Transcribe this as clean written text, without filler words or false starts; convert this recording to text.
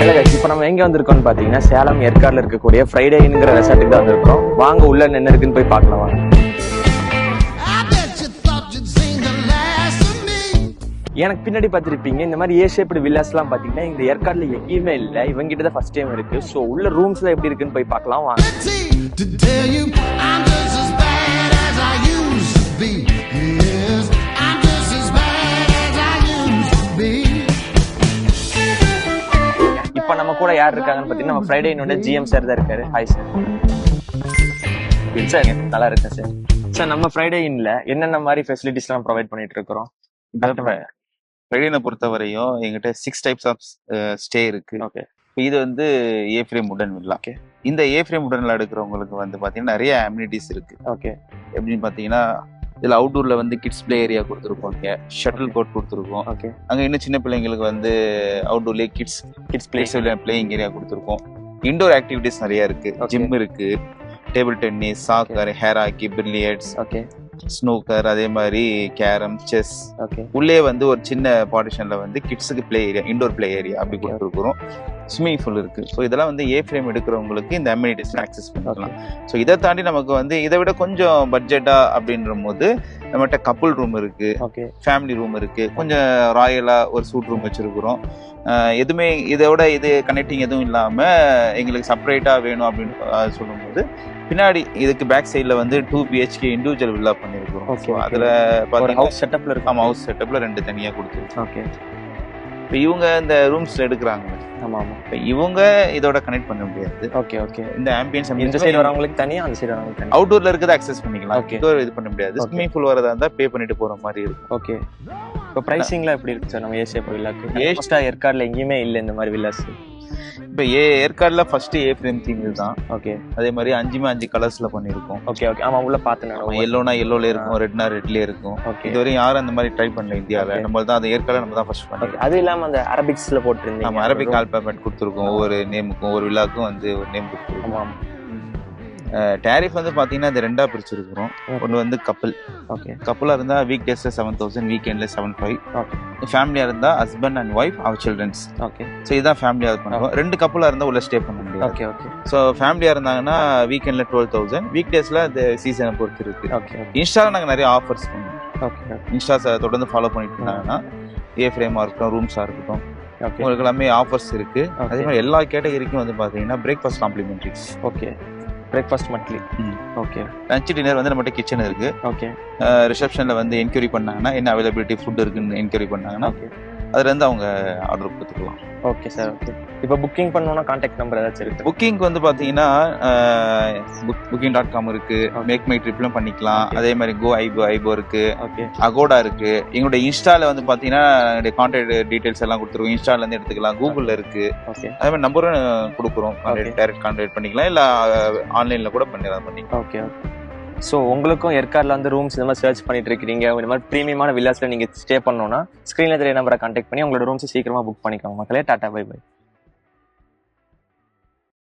இல்ல guys, இப்ப நம்ம எங்க வந்திருக்கோம்னு பாத்தீங்கன்னா சேலம் ஏற்காடுல இருக்கக்கூடிய ஃப்ரைடேங்கிற ரெசார்ட்டுக்கு தான் வந்திருக்கோம். வாங்க உள்ள என்ன இருக்குன்னு போய் பார்க்கலாம் வாங்க. எனக்கு பின்னாடி பார்த்திருப்பீங்க இந்த மாதிரி ஏ-ஷேப்டு வில்லாஸ் எல்லாம் பாத்தீங்கன்னா இந்த ஏற்காடுல எங்கேயுமே இல்ல. இவங்க கிட்ட தான் ஃபர்ஸ்ட் டைம் இருக்கு. சோ உள்ள ரூம்ஸ்ல எப்படி இருக்குன்னு போய் பார்க்கலாம் வாங்க. இப்ப நம்ம கூட யார் இருக்காங்கன்னு பாத்தீங்கன்னா நம்ம ஃப்ரைடேனோட GM சார் தான் இருக்காரு. Hi sir. சார் நல்லா இருக்கேன் சார். சார் நம்ம ஃப்ரைடேன்ல என்னென்ன மாதிரி ஃபெசிலிட்டிஸ் எல்லாம் ப்ரொவைட் பண்ணிட்டு இருக்கிறோம்? ஃப்ரைடேனை பொறுத்தவரையும் எங்கிட்ட 6 டைப்ஸ் ஆஃப் ஸ்டே இருக்கு. ஓகே. இது வந்து ஏ ஃப்ரேம் உடன் வில்லா. ஓகே. இந்த ஏ ஃப்ரேம் உடன்ல எடுக்கிறவங்களுக்கு வந்து பாத்தீங்கன்னா நிறைய அம்யூனிட்டிஸ் இருக்கு. ஓகே. எப்படின்னு பாத்தீங்கன்னா இதுல அவுட்டோர்ல வந்து கிட்ஸ் பிளே ஏரியா கொடுத்துருக்கோம், ஷட்டில் கோர்ட் கொடுத்துருக்கோம். ஓகே. அங்க இன்னும் சின்ன பிள்ளைங்களுக்கு வந்து அவுட்டோர்லயே கிட்ஸ் பிளேயிங் ஏரியா கொடுத்துருக்கோம். இண்டோர் ஆக்டிவிட்டிஸ் நிறைய இருக்கு. ஜிம் இருக்கு, table tennis, soccer, hair hockey, billiards, okay, snooker, அதே மாதிரி கேரம், செஸ். ஓகே. உள்ளே வந்து ஒரு சின்ன பார்ட்டிஷன்ல வந்து கிட்ஸுக்கு play area, indoor play area அப்படி கொடுத்துருக்குறோம். ஸ்விம்மிங் பூல் இருக்கு. ஸோ இதெல்லாம் வந்து ஏ ஃப்ரேம் எடுக்கிறவங்களுக்கு இந்த அம்யூனிட்டிஸ் ஆக்சஸ் பண்ணிக்கலாம். ஸோ இதை தாண்டி நமக்கு வந்து இதை விட கொஞ்சம் பட்ஜெட்டா அப்படின்ற போது நம்மகிட்ட கப்புள் ரூம் இருக்கு, ஃபேமிலி ரூம் இருக்கு, கொஞ்சம் ராயலா ஒரு சூட் ரூம் வச்சிருக்கிறோம். எதுவுமே இதோட இது கனெக்டிங் எதுவும் இல்லாம எங்களுக்கு செப்பரேட்டா வேணும் அப்படின்னு சொல்லும்போது பின்னாடி இதுக்கு பேக் சைட்ல வந்து 2 BHK இண்டிவிஜுவல் வில்லா பண்ணிருக்கோம். அதுல ஹவுஸ் செட்டப்ல இருக்கு. ஆமா, ஹவுஸ் செட்டப்ல 2 தனியா கொடுத்துருக்கோம். ஓகே. இப்போ இவங்க இந்த ரூம்ஸ் எடுக்கிறாங்க. ஆமா ஆமா. இப்போ இவங்க இதோட கனெக்ட் பண்ண முடியாது. Okay okay. இந்த ஆம்பியன்ஸ் இந்த சைடு வரவங்களுக்கு தனியா, அந்த சைடு வரவங்களுக்கு தனியா. அவுட்டோர்ல இருக்கத அக்சஸ் பண்ணிக்கலாம். ஓகே. இதோட இது பண்ண முடியாது. ஸ்விம்மிங் பூல் வரதா இருந்தா பே பண்ணிட்டு போற மாதிரி இருக்கும். ஓகே. இப்போ பிரைசிங்லாம் எப்படி இருக்கு சார் நம்ம ஏ-ஷேப் வில்லாக்கு? ஃபர்ஸ்டா ஏற்காடுல எங்கேயுமே இல்ல இந்த மாதிரி வில்லாஸ். இப்போ ஏற்காடுல ஃபர்ஸ்ட் ஏ ஃப்ரேம் தீம் இதுதான். ஓகே. அதே மாதிரி 5 கலர்ஸ்ல பண்ணிருக்கோம். Okay okay. ஆமா, உள்ள பார்த்தேன். எல்லோனா எல்லோல இருக்கும், ரெட்னா ரெட்ல இருக்கும். இதுவரை யாரும் அந்த மாதிரி ட்ரை பண்ணல இந்தியால. நம்ம தான் அந்த ஏற்காடுல நம்ம தான் ஃபர்ஸ்ட் பண்ணிருக்கோம். அது இல்லாம அந்த அரபிக்ஸ்ல போட்டுருந்தீங்க. நம்ம அரபிக் ஆல்பபெட் கொடுத்துருக்கோம். ஒவ்வொரு நேமுக்கும் ஒரு விழாக்கும் வந்து ஒரு நேம் கொடுத்துருக்கோம். ஆமா. டேரிஃப் வந்து பாத்தீங்கன்னா இது 2ஆ பிரிச்சிருக்கிறோம். ஒன்று வந்து கப்பல். ஓகே. கப்பலா இருந்தா வீக் டேஸ்ல 7,000, வீக்கெண்ட்ல 7,500. ஓகே. ஃபேமிலியா இருந்தா ஹஸ்பண்ட் அண்ட் ஒய்ஃப், அவர் சில்ட்ரன்ஸ். ஓகே. ஸோ இதான் ஃபேமிலியா பண்ணுவோம். 2 கப்பலா இருந்தா உள்ள ஸ்டே பண்ண முடியும். Okay okay. ஸோ ஃபேமிலியா இருந்தாங்கன்னா வீக்கெண்ட்ல 12,000, வீக் டேஸ்ல அந்த சீசனை பொறுத்து இருக்கு. ஓகே. இன்ஸ்டால நாங்க நிறைய ஆஃபர்ஸ் பண்ணுவோம். ஓகே. இன்ஸ்டா தொடர்ந்து ஃபாலோ பண்ணிட்டு இருந்தாங்கன்னா ஏ ஃப்ரேமா இருக்கட்டும், ரூம்ஸா இருக்கட்டும், உங்களுக்கு எல்லாமே ஆஃபர்ஸ் இருக்கு. அதே மாதிரி எல்லா கேட்டகரிக்கும் வந்து பாத்தீங்கன்னா breakfast complementaries. Okay. Breakfast monthly. Okay. Lunch dinner வந்து நம்மகிட்ட கிச்சன் இருக்கு. ஓகே. ரிசப்ஷன்ல வந்து என்கொயரி பண்ணாங்கன்னா என்ன அவைலபிலிட்டி ஃபுட் இருக்குன்னு என்கொயரி பண்ணாங்கன்னா அதுல இருந்து அவங்க ஆர்டர் கொடுத்துக்கலாம். Okay sir. ஓகே. இப்போ புக்கிங் பண்ணனும்னா கான்டாக்ட் நம்பர் ஏதாச்சும் இருக்கு? புக்கிங் வந்து பாத்தீங்கன்னா booking.com இருக்கு, மேக் மை ட்ரிப்லும் பண்ணிக்கலாம். அதே மாதிரி கோ ஐபோ இருக்கு, அகோடா இருக்கு. எங்களுடைய இன்ஸ்டால வந்து பாத்தீங்கன்னா எங்களுடைய கான்டாக்ட் டீடைல்ஸ் எல்லாம் கொடுத்துருவோம். இன்ஸ்டால இருந்து எடுத்துக்கலாம். கூகுள்ல இருக்கு. அதே மாதிரி நம்பரும் கொடுக்குறோம். டைரக்ட் கான்டாக்ட் பண்ணிக்கலாம், இல்ல ஆன்லைன்ல கூட பண்ணிக்கலாம். ஓகே. ஸோ உங்களுக்கும் ஏற்காடுல வந்து ரூம்ஸ் இந்த மாதிரி சர்ச் பண்ணிட்டு இருக்கீங்க, இந்த மாதிரி ப்ரீமியமான வில்லாஸ்ல நீங்க ஸ்டே பண்ணணும்னா ஸ்கிரீன்ல தெரிய நம்பரை கான்டாக்ட் பண்ணி உங்களோட ரூம்ஸ் சீக்கிரமா புக் பண்ணிக்கோங்க மக்களே. Tata, bye by.